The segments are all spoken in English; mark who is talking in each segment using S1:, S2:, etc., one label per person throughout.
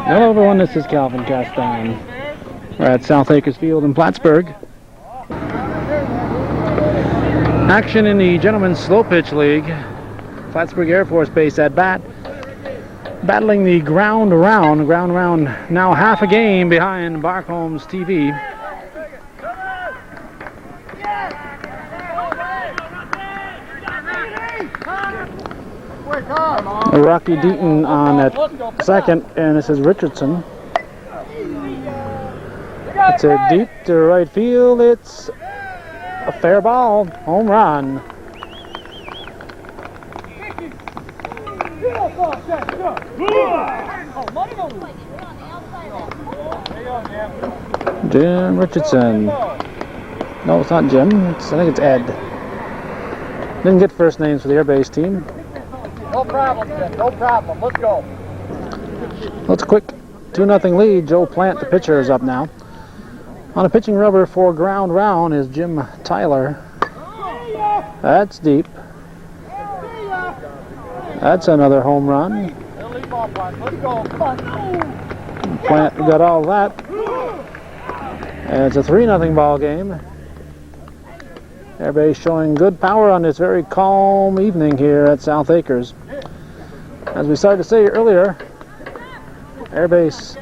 S1: Hello everyone, this is Calvin Castan. We're at South Acres Field in Plattsburgh. Action in the Gentlemen's Slow Pitch League. Plattsburgh Air Force Base at bat. Battling the ground round. Ground round now half a game behind Barcomb's TV. Rocky Deaton on at second, and this is Richardson. It's a deep to right field. It's a fair ball. Home run. Jim Richardson. No, it's not Jim. I think it's Ed. Didn't get first names for the airbase team.
S2: No problem, Jim. No problem. Let's go.
S1: Let's quick 2-0 lead. Joe Plant, the pitcher, is up now. On a pitching rubber for ground round is Jim Tyler. That's deep. That's another home run. Plant got all that. And it's a 3-0 ball game. Airbase showing good power on this very calm evening here at South Acres. As we started to say earlier, Airbase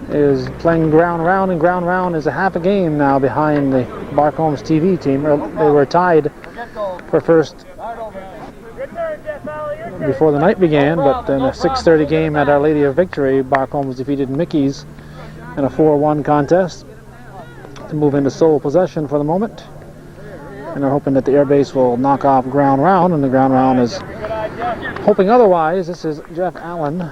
S1: is playing ground round, and ground round is a half a game now behind the Barcomb's TV team. They were tied for first before the night began, but in a 6:30 game at Our Lady of Victory, Barcomb's defeated Mickey's in a 4-1 contest to move into sole possession for the moment. And they're hoping that the airbase will knock off ground round, and the ground round is hoping otherwise. This is Jeff Allen.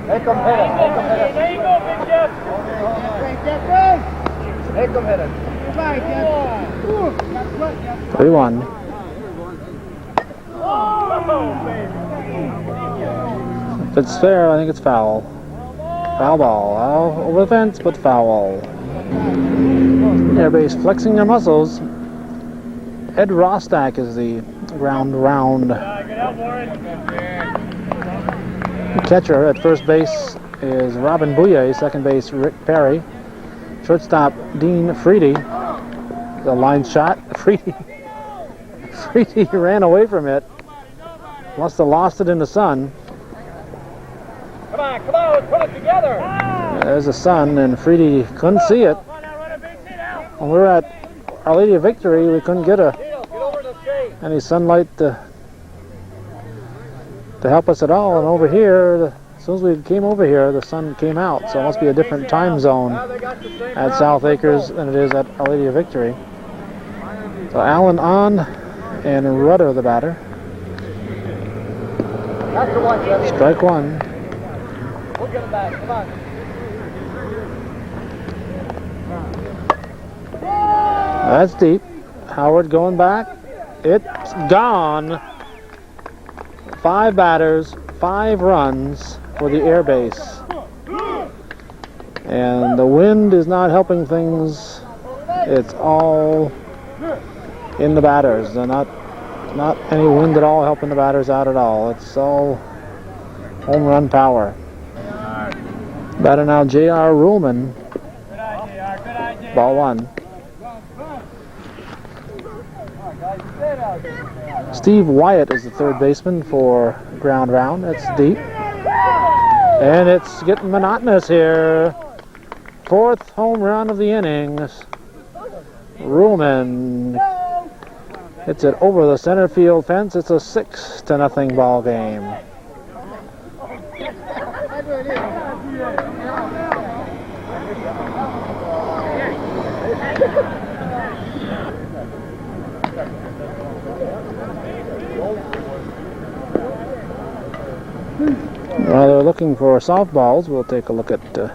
S2: Make them hit it. Make them hit it. There you go, Big Jeff. Make them hit it.
S1: 3-1. If it's fair, I think it's foul. Foul ball. Over the fence, but foul. Airbase flexing their muscles. Ed Rostack is the ground round catcher. At first base is Robin Bouye. Second base, Rick Perry. Shortstop, Dean Freedy. The line shot. Freedy ran away from it. Must have lost it in the sun.
S2: Come on, let's put it together.
S1: There's the sun, and Freedy couldn't see it. When we were at Our Lady of Victory, we couldn't get any sunlight to help us at all. And over here, as soon as we came over here, the sun came out. So it must be a different time zone at South Acres than it is at Our Lady of Victory. So Allen on, and Rudder the batter.
S2: That's the one, Jeff.
S1: Strike one.
S2: We'll get it back. Come on.
S1: That's deep. Howard going back. It's gone. 5 batters, 5 runs for the airbase. And the wind is not helping things. It's all in the batters. They're not any wind at all helping the batters out at all. It's all home run power. Batter now J.R. Ruhlman. Ball 1. Steve Wyatt is the third baseman for ground round. It's deep. And it's getting monotonous here. 4th home run of the innings. Ruhlman hits it over the center field fence. It's a 6-0 ball game. While they're looking for softballs, we'll take a look at some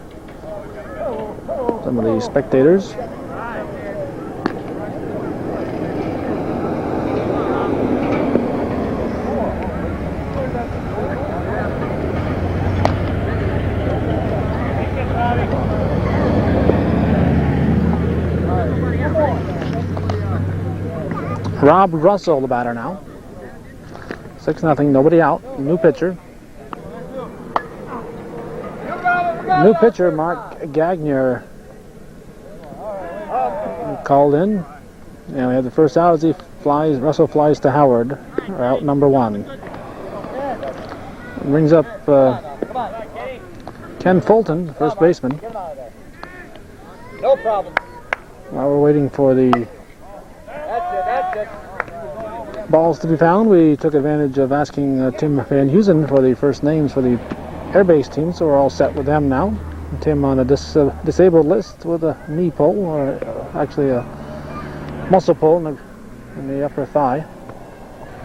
S1: of the spectators. Rob Russell, the batter now. 6-0, nobody out. New pitcher. New pitcher, Mark Gagner, called in. And we have the first out as Russell flies to Howard, or out number 1. Brings up Ken Fulton, first baseman.
S2: No problem.
S1: While we're waiting for the balls to be found, we took advantage of asking Tim Van Heusen for the first names for the Air Base team, so we're all set with them now. Tim on a disabled list with a knee pull, or actually a muscle pull in the upper thigh.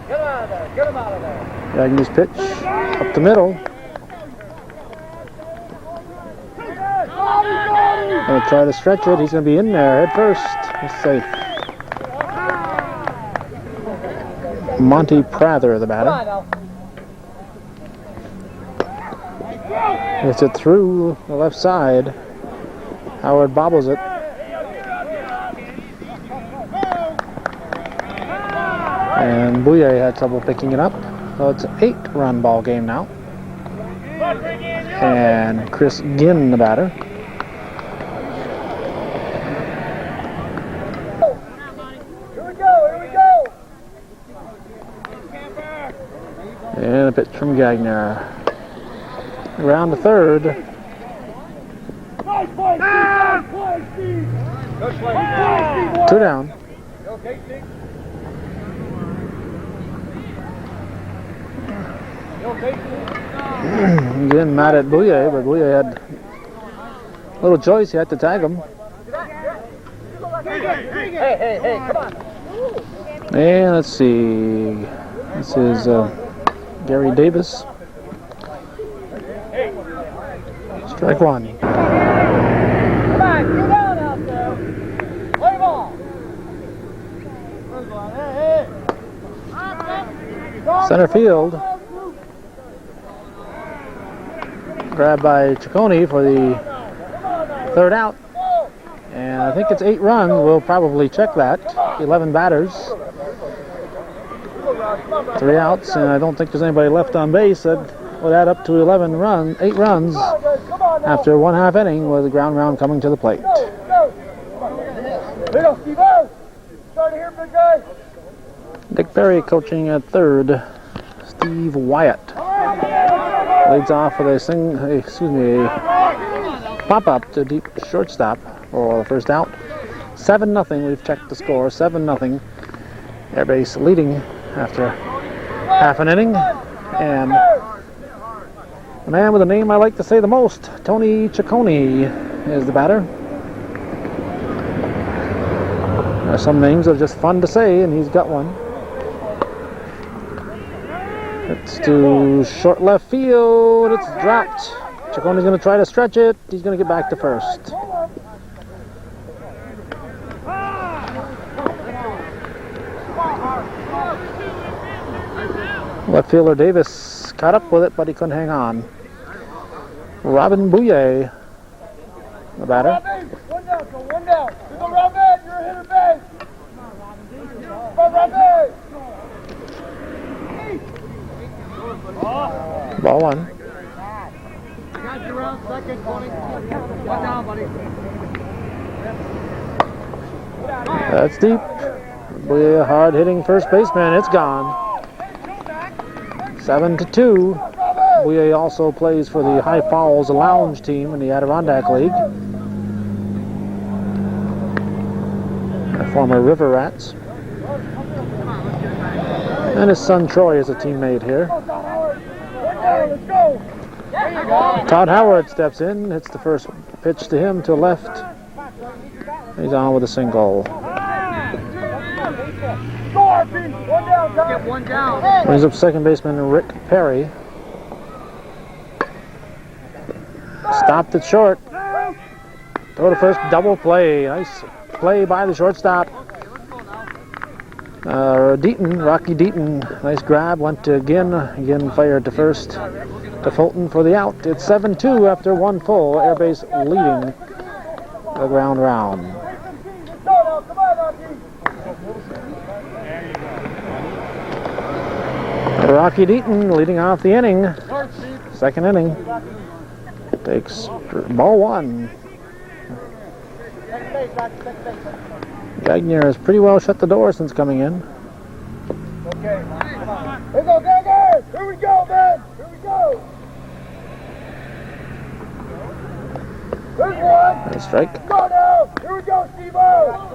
S2: Get him out of there. Get him out of there.
S1: Gagner's pitch up the middle. Gonna try to stretch it. He's gonna be in there head first. He's safe. Monty Prather, the batter. Hits it through the left side. Howard bobbles it. And Bouye had trouble picking it up. So it's an 8-run ball game now. And Chris Ginn, the batter.
S2: Here we go.
S1: And a pitch from Gagner. Around the third.
S2: Good play, Steve.
S1: 2 down.
S2: Okay, Steve.
S1: Again, mad at Bouye, but Bouye had little choice. He had to tag him.
S2: Hey, come on.
S1: And let's see. This is Gary Davis. Strike 1.
S2: Come on, get down out there. Play ball.
S1: Center field. Grabbed by Ciccone for the 3rd out. And I think it's 8 runs. We'll probably check that. 11 batters. 3 outs, and I don't think there's anybody left on base. That would add up to 8 runs after 1/2 inning with a ground round coming to the plate. Dick Perry coaching at 3rd. Steve Wyatt leads off with a pop-up to deep shortstop for the first out. 7-0. We've checked the score. 7-0. Air Base leading after half an inning. And the man with the name I like to say the most, Tony Ciccone, is the batter. There are some names that are just fun to say, and he's got one. It's to short left field. It's dropped. Ciccone's going to try to stretch it. He's going to get back to first. Left fielder Davis caught up with it, but he couldn't hang on. Robin Bouye, the batter.
S2: One down. You go, Robin. You're a hitter, base. Come on, Robin.
S1: Ball 1.
S2: Got you around second, Tony. One down, buddy.
S1: That's deep. Bouye, hard hitting first baseman. It's gone. 7-2. Bouye also plays for the High Falls Lounge team in the Adirondack League. The former River Rats. And his son Troy is a teammate here.
S2: Let's go.
S1: Todd Howard steps in, hits the first pitch to him to left. He's on with a single.
S2: Get one down.
S1: Brings up second baseman Rick Perry. Stopped it short. Throw to first, double play. Nice play by the shortstop. Rocky Deaton, nice grab, went to again fired to first, to Fulton for the out. It's 7-2 after 1 full, Air Base leading the ground round. Rocky Deaton leading off the inning. Second inning. Takes ball one. Gagner has pretty well shut the door since coming in.
S2: Okay. Here we go, Gagner! Here we go, man! Here we go! There's one!
S1: Nice strike.
S2: Go now! Here we go, Steve-O!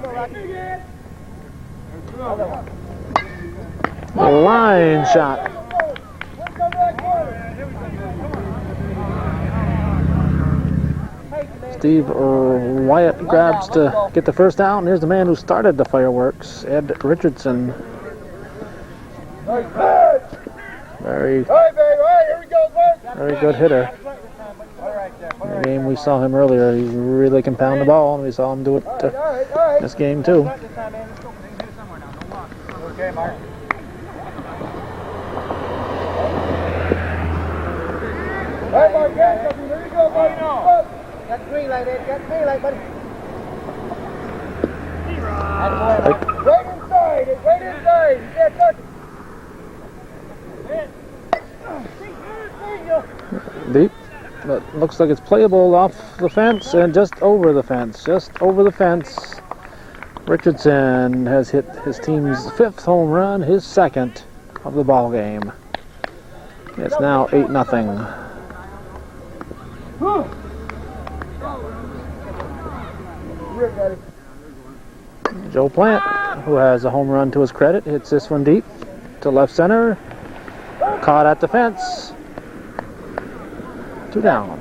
S1: Line shot. Steve Wyatt grabs to get the first out, and here's the man who started the fireworks, Ed Richardson. Very good hitter. In the game we saw him earlier, he really can pound the ball, and we saw him do it this game too.
S2: Okay, Mark. Hey, Mark, there you go, buddy. Got green light, Ed. Got green light, buddy. Right inside. It's right inside. You can't touch it.
S1: Deep. But looks like it's playable off the fence and just over the fence. Just over the fence. Richardson has hit his team's 5th home run, his 2nd of the ball game. It's now 8-0. Joe Plant, who has a home run to his credit, hits this one deep to left center. Caught at the fence. 2 down.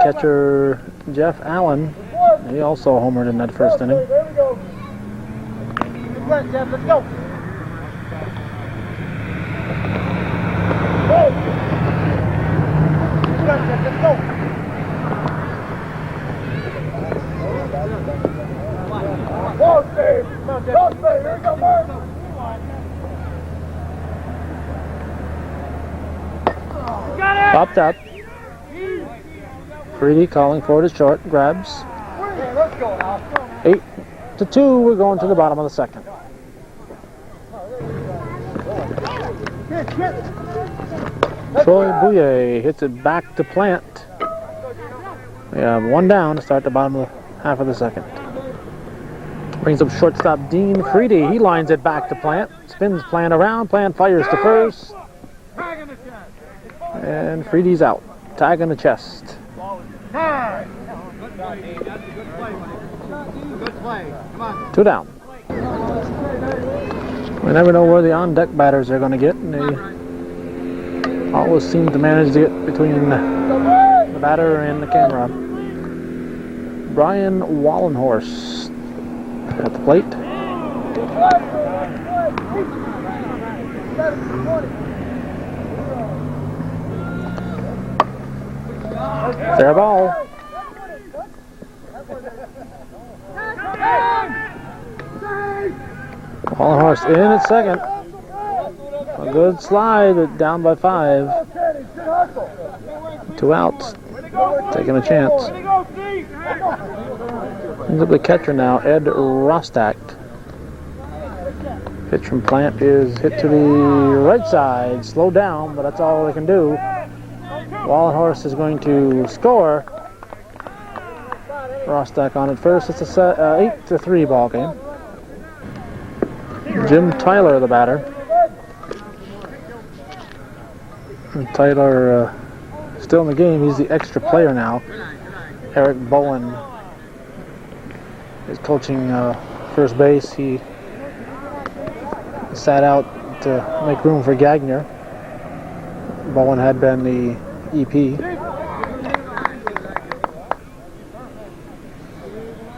S1: Catcher Jeff Allen, he also homered in that first inning.
S2: There we go. Let's go. Let's go. Whoa, Steve! Go, Steve! Here we go, Mark!
S1: Popped up. Freedy calling for it short. Grabs.
S2: Let's go now.
S1: 8-2. We're going to the bottom of the second. Troy Bouye hits it back to Plant. We have 1 down to start the bottom of the half of the second. Brings up shortstop Dean Freedy. He lines it back to Plant. Spins Plant around. Plant fires to first. And Freedy's out. Tag in the chest.
S2: Good play. Come on.
S1: 2 down. We never know where the on-deck batters are going to get, and they always seem to manage to get between the batter and the camera. Brian Wallenhorst at the plate. Fair ball. Wallenhorst in at second. A good slide, down by 5. 2 outs. Taking a chance. Brings up the catcher now, Ed Rostak. Pitch from Plant is hit to the right side. Slow down, but that's all they can do. Wallenhorst is going to score. Rostak on it first. It's a 8-3 ball game. Jim Tyler, the batter. And Tyler still in the game. He's the extra player now. Eric Bowen is coaching first base. He sat out to make room for Gagner. Bowen had been the EP.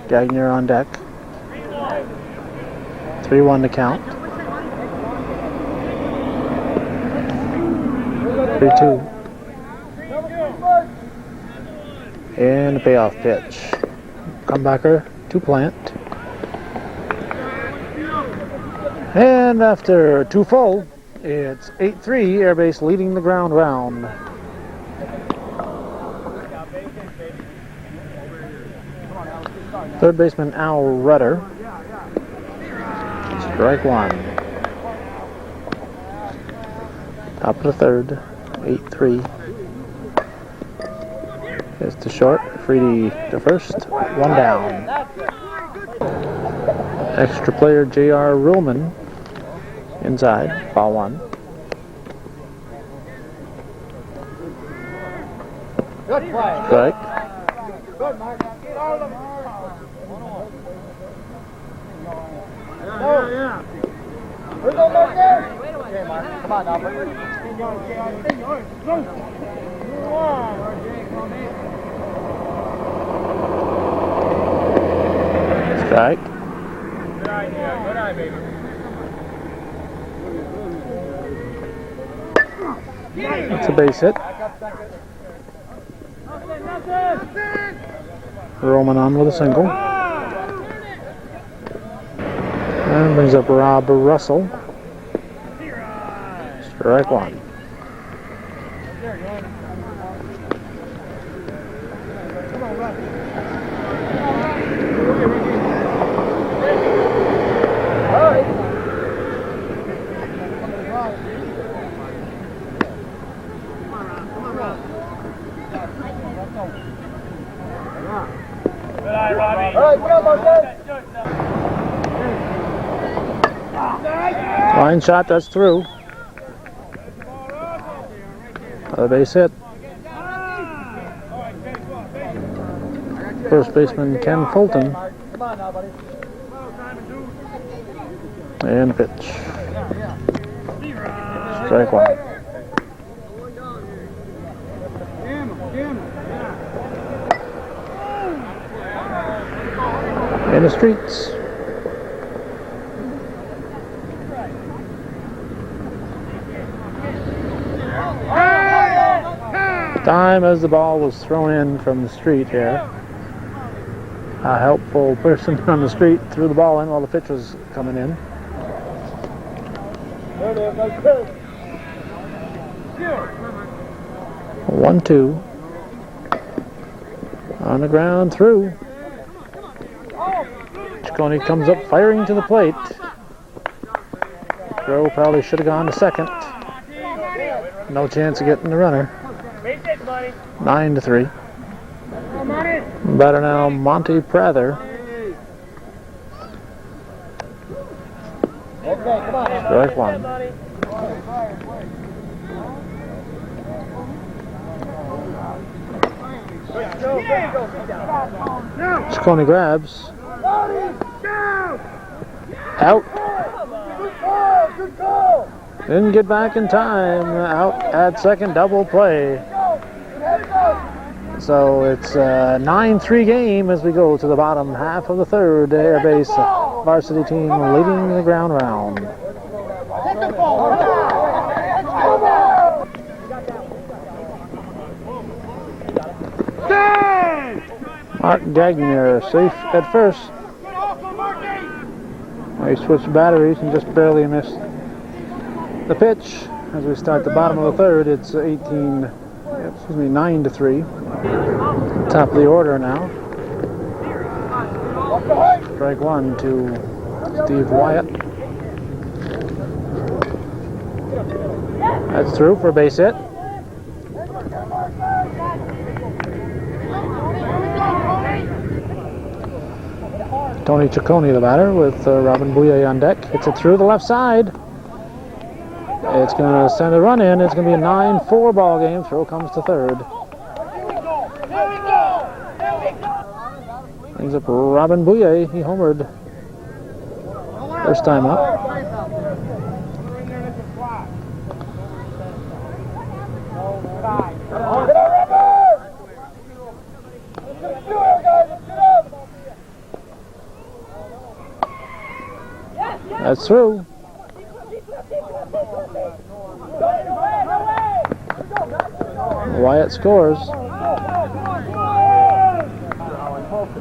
S1: Gagner on deck. 3-1 to count. 3-2. And a payoff pitch. Comebacker to Plant. And after 2 full, it's 8-3, Airbase leading the ground round. Third baseman Al Rudder. Strike one. Top of the third. 8-3. It's to short. Freedy to first. One down. Extra player J.R. Ruhlman inside. Ball one.
S2: Good play.
S1: Strike.
S2: Good, Mark. Yeah. Where's the Mark there? Okay, Mark. Come on now, bring it.
S1: Strike.
S2: Good idea. Good eye, baby.
S1: That's a base hit. Roman on with a single. And brings up Rob Russell. Strike one. Line shot, that's through. Another base hit. First baseman Ken Fulton. And pitch. Strike one. In the streets. Time as the ball was thrown in from the street here. A helpful person on the street threw the ball in while the pitch was coming in. 1-2. On the ground, through. Ciccone comes up firing to the plate. Throw probably should have gone to second. No chance of getting the runner. 9-3. Batter now Monty Prather. Strike one. Ciccone grabs. Out. Didn't get back in time. Out at second, double play. So it's a 9-3 game as we go to the bottom half of the third. Air Base varsity team leading the ground round. Mark Gagner safe at first. He switched batteries and just barely missed the pitch. As we start the bottom of the third, it's 9-3. Top of the order now. Strike one to Steve Wyatt. That's through for a base hit. Tony Ciccone, the batter, with Robin Bouye on deck. Hits it through the left side. It's going to send a run in. It's going to be a 9-4 ball game. Throw comes to third. Brings up Robin Bouye. He homered first time up. That's through. Wyatt scores.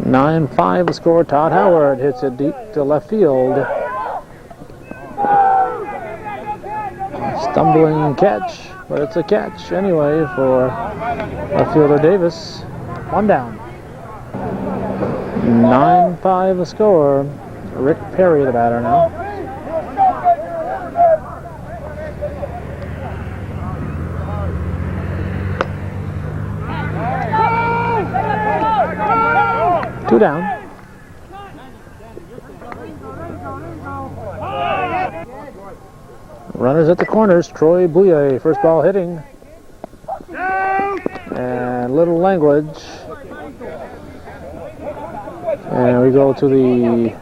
S1: 9-5 the score. Todd Howard hits it deep to left field. Stumbling catch, but it's a catch anyway for left fielder Davis. One down. 9-5 the score. Rick Perry, the batter now. Two down. Runners at the corners. Troy Bouye, first ball hitting. And little language. And we go to the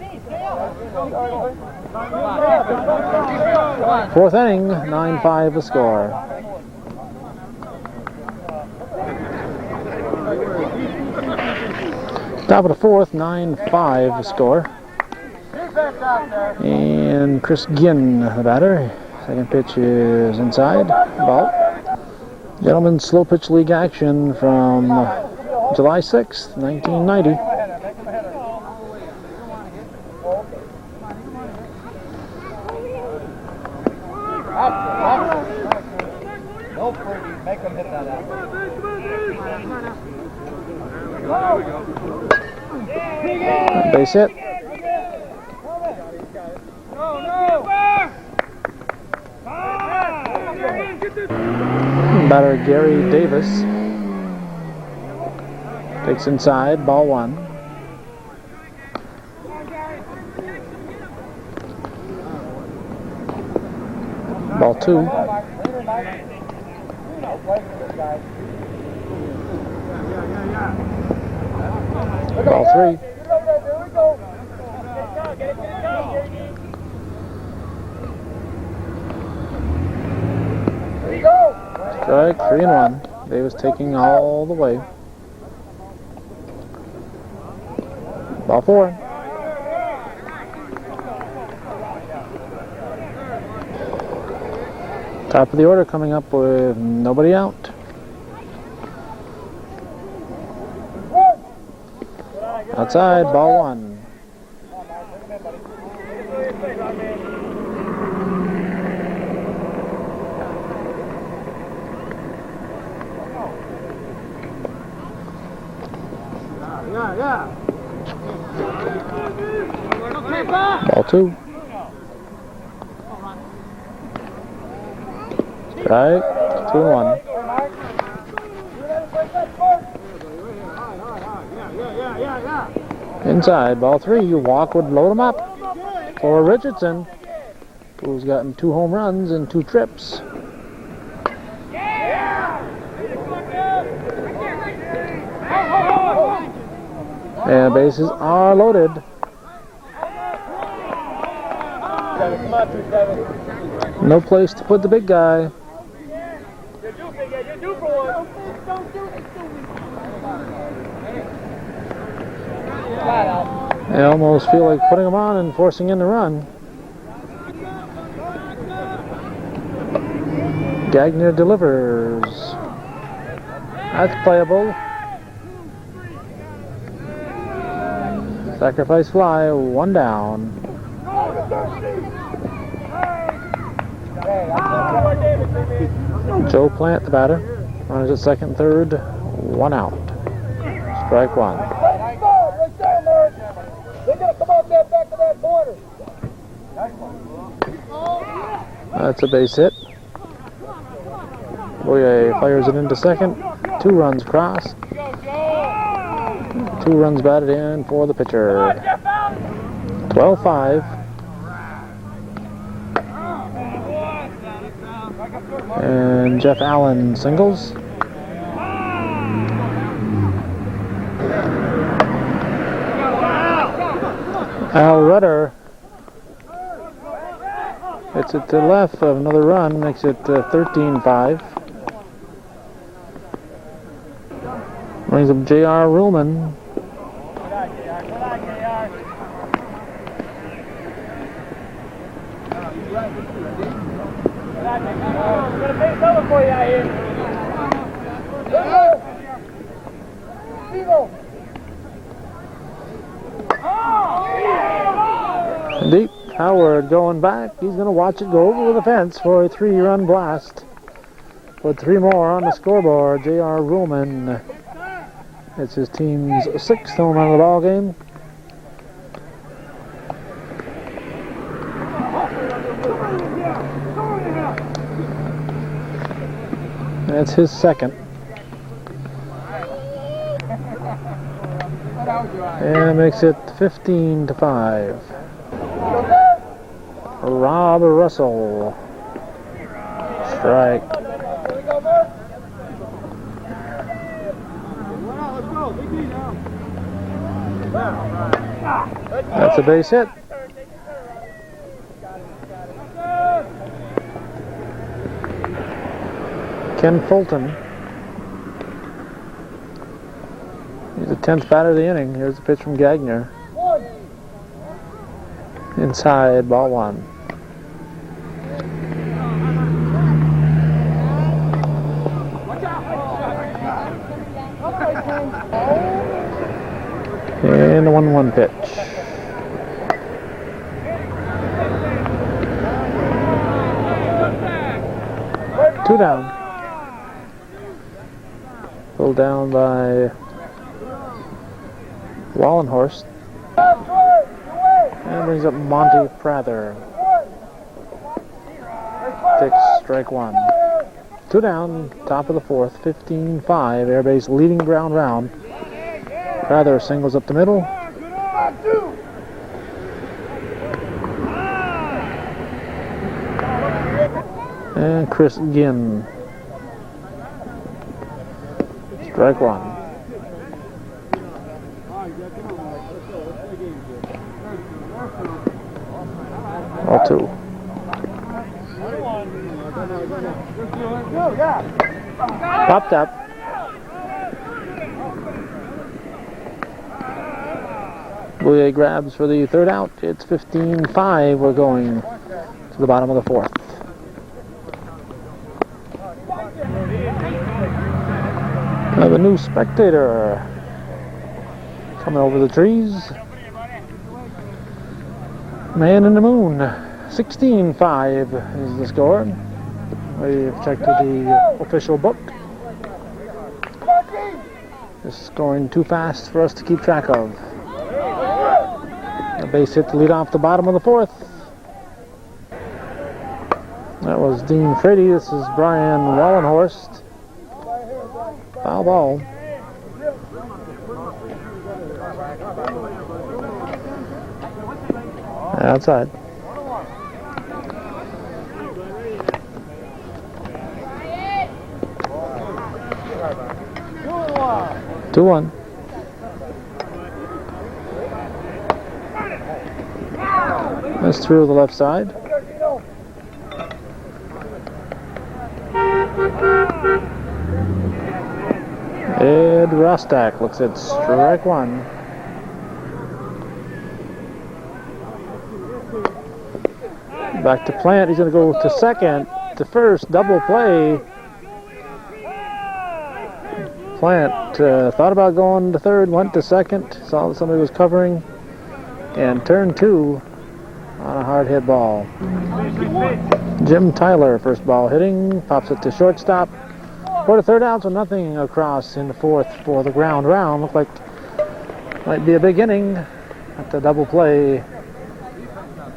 S1: fourth inning. 9-5 the score. Top of the fourth, 9-5 the score. And Chris Ginn, the batter. Second pitch is inside. Ball. Gentlemen's Slow Pitch League action from July 6th, 1990.
S2: Make them hit that out.
S1: Base hit. Batter Gary Davis takes inside, ball one. Ball two. Ball three. Strike, 3-1. Davis taking all the way. Ball four. Top of the order coming up with nobody out. Outside, ball one. Ball two. Strike, 2-1. Inside, ball three. Walk would load him up for Richardson, who's gotten 2 home runs in 2 trips. And bases are loaded. No place to put the big guy. I almost feel like putting him on and forcing in the run. Gagner delivers. That's playable. Sacrifice fly, 1 down. Joe Plant, the batter. Runners at second, third, 1 out. Strike one. That's a base hit. Bouye fires it into second. 2 runs crossed. 2 runs batted in for the pitcher. 12-5. And Jeff Allen singles. Al Rudder hits it to the left of another run, makes it 13-5. Brings up J.R. Ruhlman. Deep. Howard going back. He's going to watch it go over the fence for a 3-run blast. Put 3 more on the scoreboard. J.R. Ruhlman. It's his team's 6th home run of the ball game. That's his second. And makes it 15-5. Rob Russell. Strike. That's a base hit. Ken Fulton. He's the 10th batter of the inning. Here's the pitch from Gagner. Inside, ball one. And the 1-1 pitch. Two down. Pulled down by Wallenhorst. And brings up Monty Prather. Takes strike one. Two down, top of the fourth, 15-5. Airbase leading ground round. Prather singles up the middle. And Chris Ginn. Strike one. All two. Popped up. Bouye grabs for the third out. It's 15-5. We're going to the bottom of the fourth. Now the new spectator coming over the trees. Man in the Moon. 16-5 is the score. We've checked the official book. This is scoring too fast for us to keep track of. A base hit to lead off the bottom of the fourth. That was Dean Frady. This is Brian Wallenhorst. Foul ball. Outside. 2-1. That's through the left side. Ed Rostak looks at strike one. Back to Plant. He's going to go to second. To first. Double play. Plant thought about going to third. Went to second. Saw that somebody was covering. And turned two on a hard hit ball. Jim Tyler, first ball hitting. Pops it to shortstop. For the third out, so nothing across in the fourth for the ground round. Looked like might be a big inning at the double play.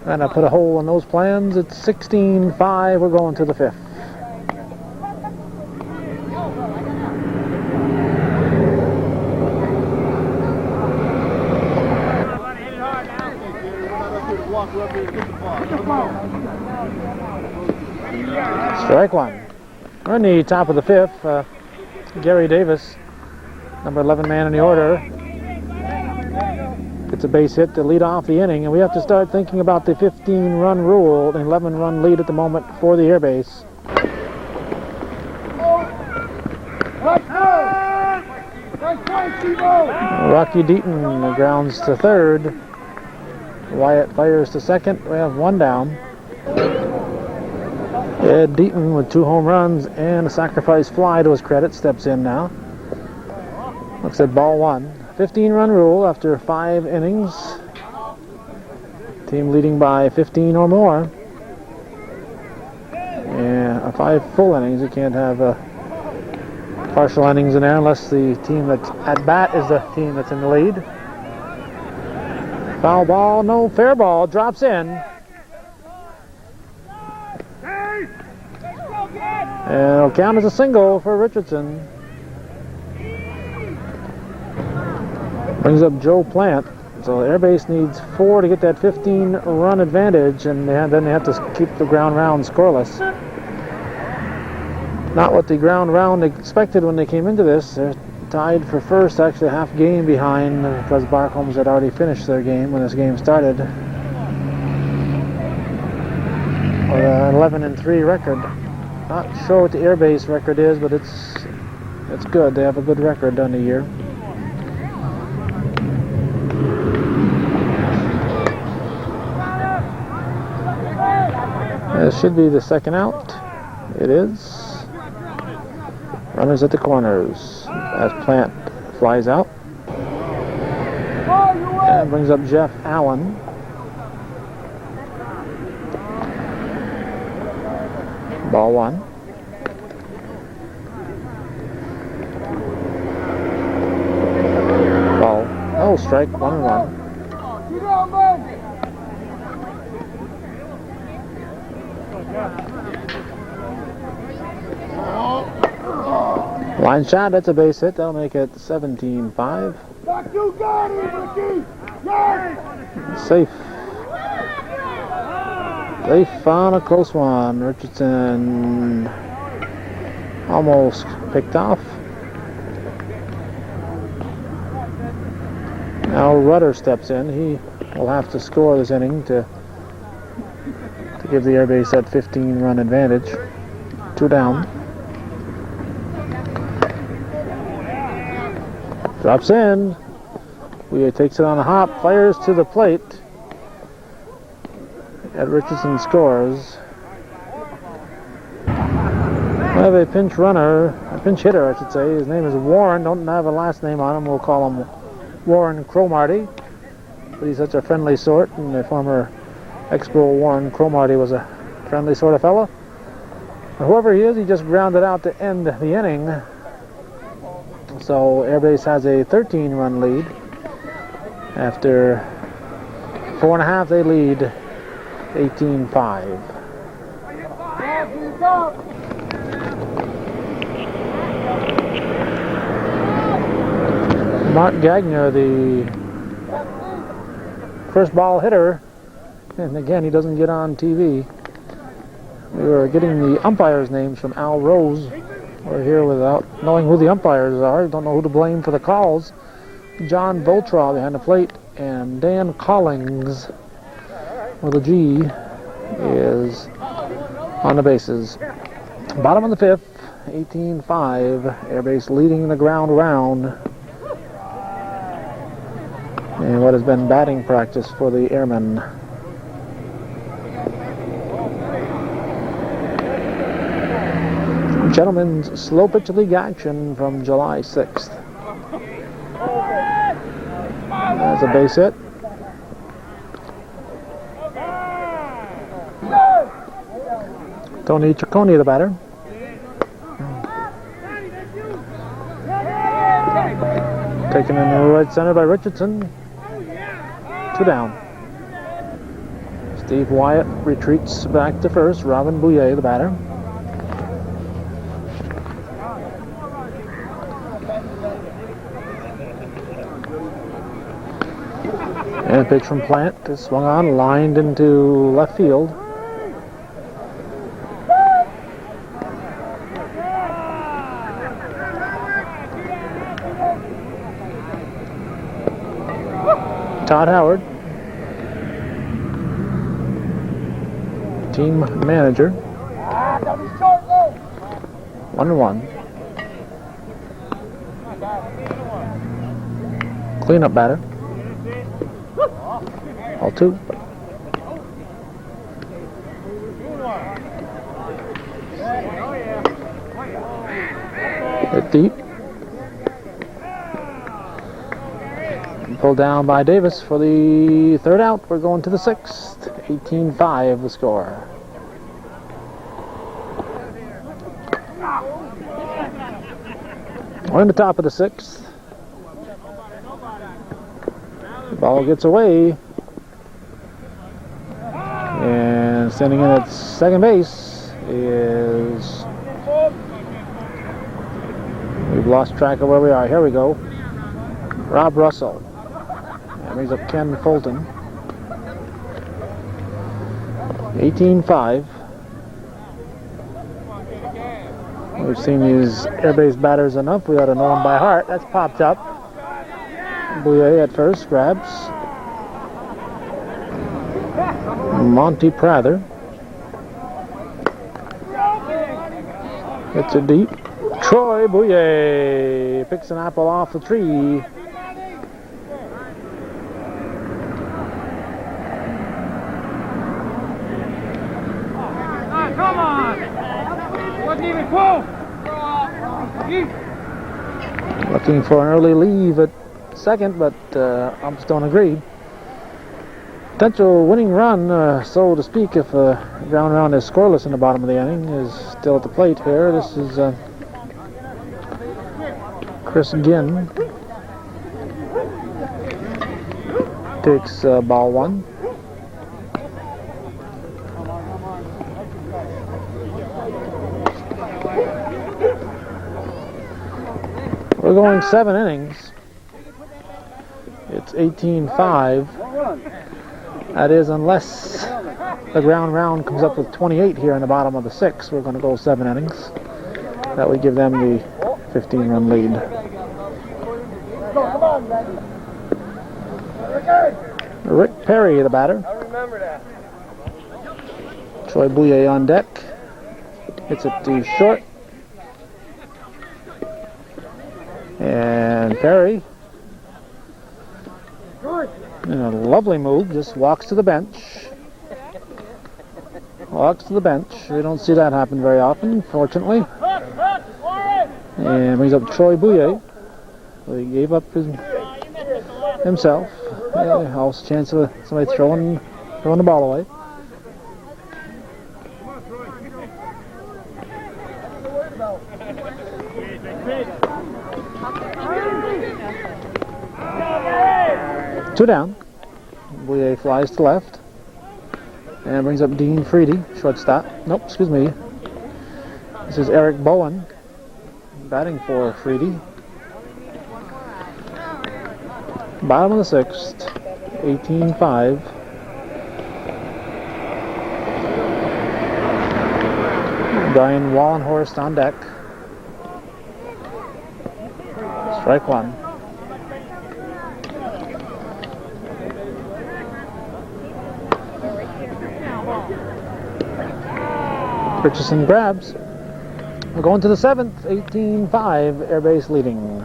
S1: And I put a hole in those plans. It's 16-5. We're going to the fifth. Strike one. We're in the top of the fifth. Gary Davis, number 11 man in the order, gets a base hit to lead off the inning, and we have to start thinking about the 15-run rule, an 11-run lead at the moment for the air base. Rocky Deaton grounds to third. Wyatt fires to second. We have one down. Ed Deaton with 2 home runs and a sacrifice fly to his credit steps in now. Looks at ball one. 15-run rule after 5 innings. Team leading by 15 or more. Yeah, 5 full innings. You can't have partial innings in there unless the team that's at bat is the team that's in the lead. Foul ball, no, fair ball, drops in. And it'll count as a single for Richardson. Brings up Joe Plant. So Air Base needs 4 to get that 15-run advantage, and then they have to keep the ground round scoreless. Not what the ground round expected when they came into this. They're tied for first, actually a half game behind because Barcombs had already finished their game when this game started. With an 11-3 record. Not sure what the Air Base record is, but it's good. They have a good record on the year. This should be the second out. It is. Runners at the corners as Plant flies out. And brings up Jeff Allen. Ball 1. Ball. Oh, strike 1-1. Line shot, that's a base hit. That'll make it 17-5. Safe. Safe on a close one. Richardson almost picked off. Now Rudder steps in. He will have to score this inning to give the Air Base that 15-run advantage. 2 down. Drops in. Weir takes it on a hop, fires to the plate. And Richardson scores. We have a pinch hitter, I should say. His name is Warren. Don't have a last name on him. We'll call him Warren Cromartie. But he's such a friendly sort, and the former ex-pro Warren Cromartie was a friendly sort of fella. Whoever he is, he just grounded out to end the inning. So Air Base has a 13-run lead. After 4.5, they lead 18-5. Mark Gagner, the first ball hitter, and again he doesn't get on TV. We were getting the umpires' names from Al Rose. We're here without knowing who the umpires are. Don't know who to blame for the calls. John Boltraw behind the plate, and Dan Collings with a G is on the bases. Bottom of the 5th, 18-5. Air Base leading the ground round. And what has been batting practice for the airmen. Gentlemen's slow pitch league action from July 6th. That's a base hit. Tony Ciccone, the batter. Taken in the right center by Richardson. 2 down. Steve Wyatt retreats back to first. Robin Bouillet, the batter. And a pitch from Plant is swung on, lined into left field. Todd Howard, team manager. 1-1. Cleanup batter. All 2. Hit deep. Pulled down by Davis for the 3rd out. We're going to the 6th. 18-5 the score. We're in the top of the 6th. The ball gets away. And standing in at second base is I've lost track of where we are. Here we go. Rob Russell. And brings up Ken Fulton. 18-5. We've seen these airbase batters enough. We ought to know them by heart. That's popped up. Bouye at first grabs. Monty Prather. Hits it deep. Troy Bouye picks an apple off the tree.
S2: Come on! Wasn't even close!
S1: Looking for an early leave at second, but Umpstone agreed. Potential winning run, so to speak, if ground round is scoreless in the bottom of the inning, is still at the plate here. This is Chris Ginn. Takes ball one. We're going 7 innings. It's 18-5. That is, unless the ground round comes up with 28 here in the bottom of the 6th, we're going to go 7 innings. That would give them the 15-run lead. Rick Perry, the batter.
S2: I remember that.
S1: Troy Bouye on deck. Hits it to short. And Perry, in a lovely move, just walks to the bench. Walks to the bench. We don't see that happen very often, fortunately. And brings up Troy Bouye. So he gave up himself. Also a chance of somebody throwing the ball away. Two down. Bouye flies to left. And brings up Dean Freedy, shortstop. Nope, excuse me. This is Eric Bowen batting for Freedy. Bottom of the 6th, 18-5. Brian Wallenhorst on deck. Strike one. Richardson grabs. We're going to the 7th, 18-5, airbase leading.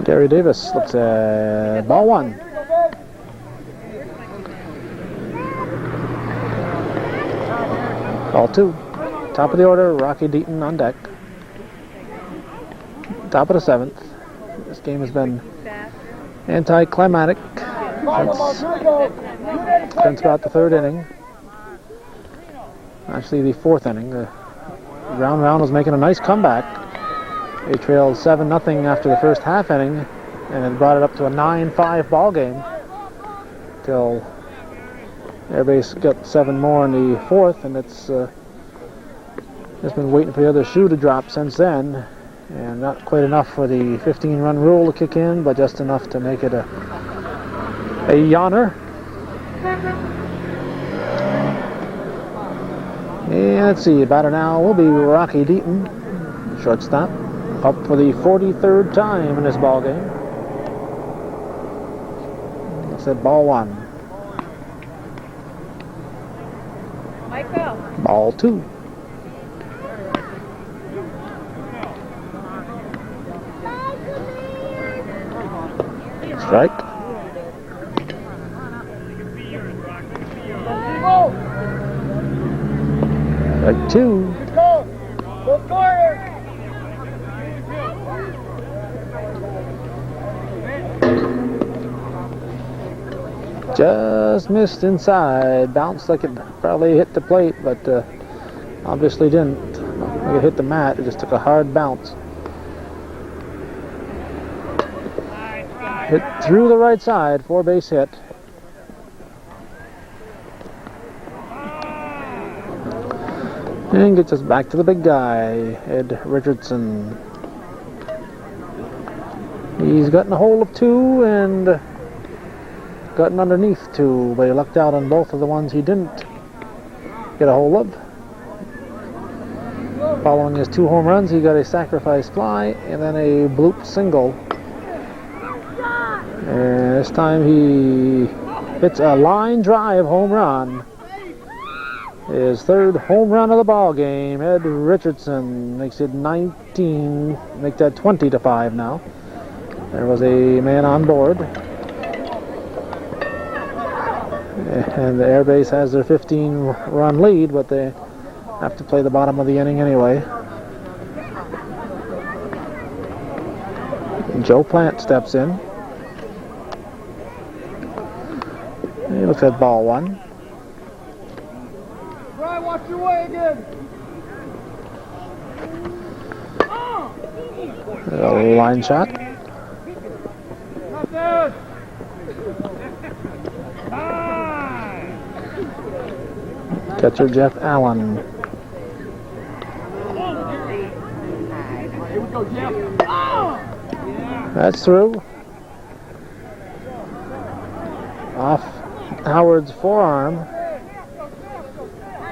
S1: Gary Davis looks at ball one. Ball two. Top of the order, Rocky Deaton on deck. Top of the 7th. This game has been anticlimactic since about the 3rd inning. Actually, the 4th inning. The ground round was making a nice comeback. They trailed 7-0 after the first half inning, and it brought it up to a 9-5 ball game till airbase got 7 more in the 4th, and it's been waiting for the other shoe to drop since then. And not quite enough for the 15-run rule to kick in, but just enough to make it a yawner. And let's see, batter now will be Rocky Deaton, shortstop, up for the 43rd time in this ball game. Looks at ball one.
S3: Michael.
S1: Ball two. Strike. Strike two. Just missed inside. Bounced like it probably hit the plate, but obviously didn't. Like it hit the mat. It just took a hard bounce. Hit through the right side, 4-base hit. And gets us back to the big guy, Ed Richardson. He's gotten a hold of 2 and gotten underneath 2, but he lucked out on both of the ones he didn't get a hold of. Following his 2 home runs, he got a sacrifice fly and then a bloop single. And this time he hits a line drive home run. His 3rd home run of the ball game. Ed Richardson makes it 19, make that 20-5 now. There was a man on board. And the Air Base has their 15-run lead, but they have to play the bottom of the inning anyway. Joe Plant steps in. He looks at ball 1.
S2: Brian, watch your way again.
S1: A line shot.
S2: Not bad.
S1: Catcher Jeff Allen.
S2: Here we go, Jeff.
S1: That's through. Off Howard's forearm.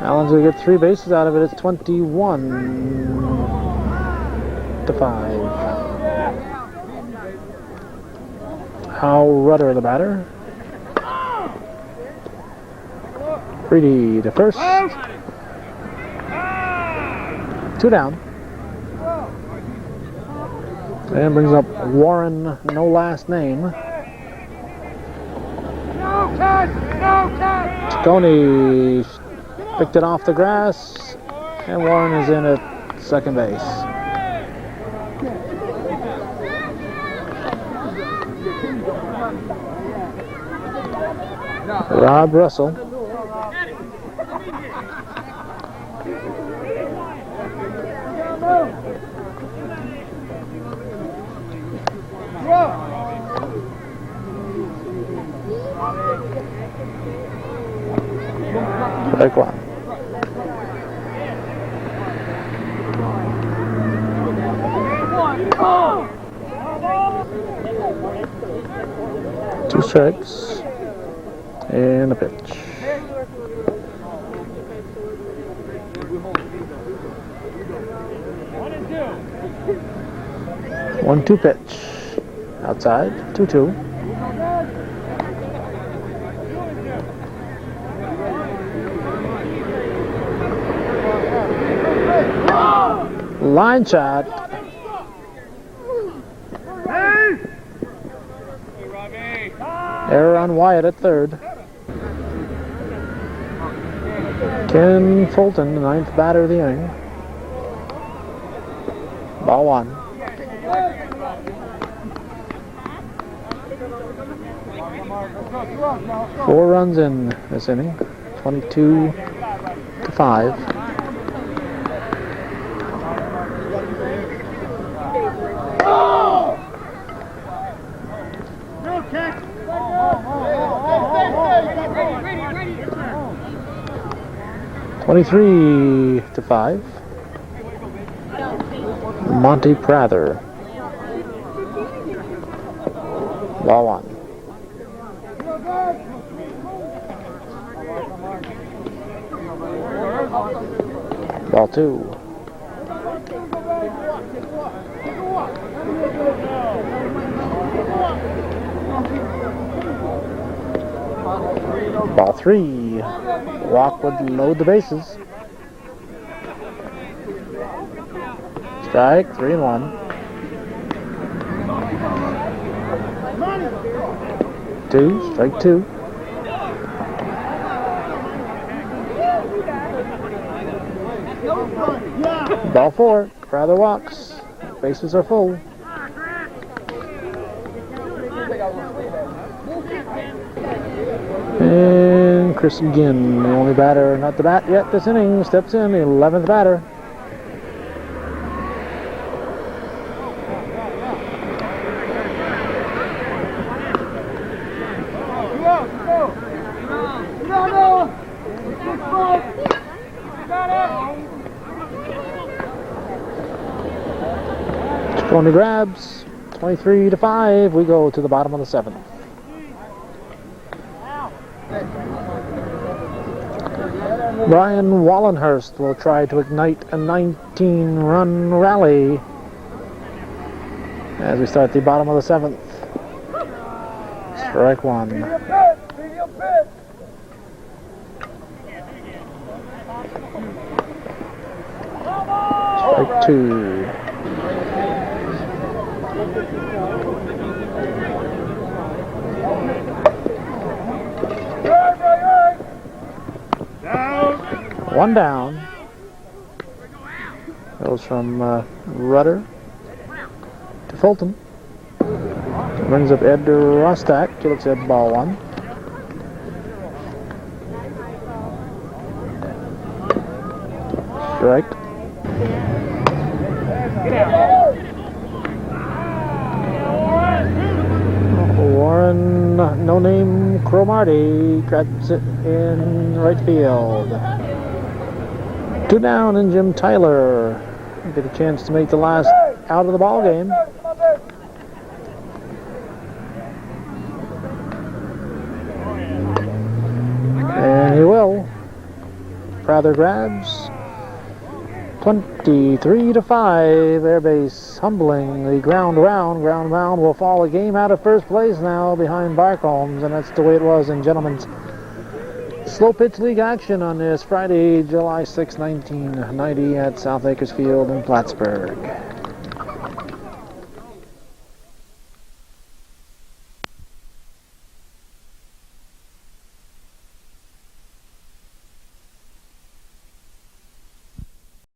S1: Allen's going to get 3 bases out of it. It's 21-5. Hal Rudder, the batter. Freedy to first. 2 down. And brings up Warren, no last name.
S2: No catch! No catch!
S1: Ciccone picked it off the grass, and Warren is in at second base. Rob Russell. Strike 1. Two strikes and a pitch. 1-2 pitch. Outside, 2-2. Line shot. Error on Wyatt at third. Ken Fulton, the 9th batter of the inning. Ball 1. Four runs in this inning, 22-5. Twenty-three to 5. Monty Prather. Ball 1. Ball 2. Ball 3. Walk would load the bases. Strike 3-1. 2. Strike 2. Ball 4. Prather walks. Bases are full. And Chris Ginn, the only batter not to bat yet this inning, steps in, the 11th batter. Going to grabs. 23-5. We go to the bottom of the 7th. Brian Wallenhurst will try to ignite a 19-run rally as we start the bottom of the 7th. Strike 1.
S2: Medium pitch. Medium pitch.
S1: Strike 2. One down. Goes from Rudder to Fulton. Brings up Ed Rostak. He looks at ball 1. Strike. Warren, no name Cromartie, grabs it in right field. 2 down, and Jim Tyler get a chance to make the last out of the ball game. And he will. Prather grabs. 23-5. Air Base humbling the ground round. Ground round will fall a game out of first place now behind Barcombs, and that's the way it was in gentlemen's slow pitch league action on this Friday, July 6, 1990 at South Acres Field in Plattsburgh.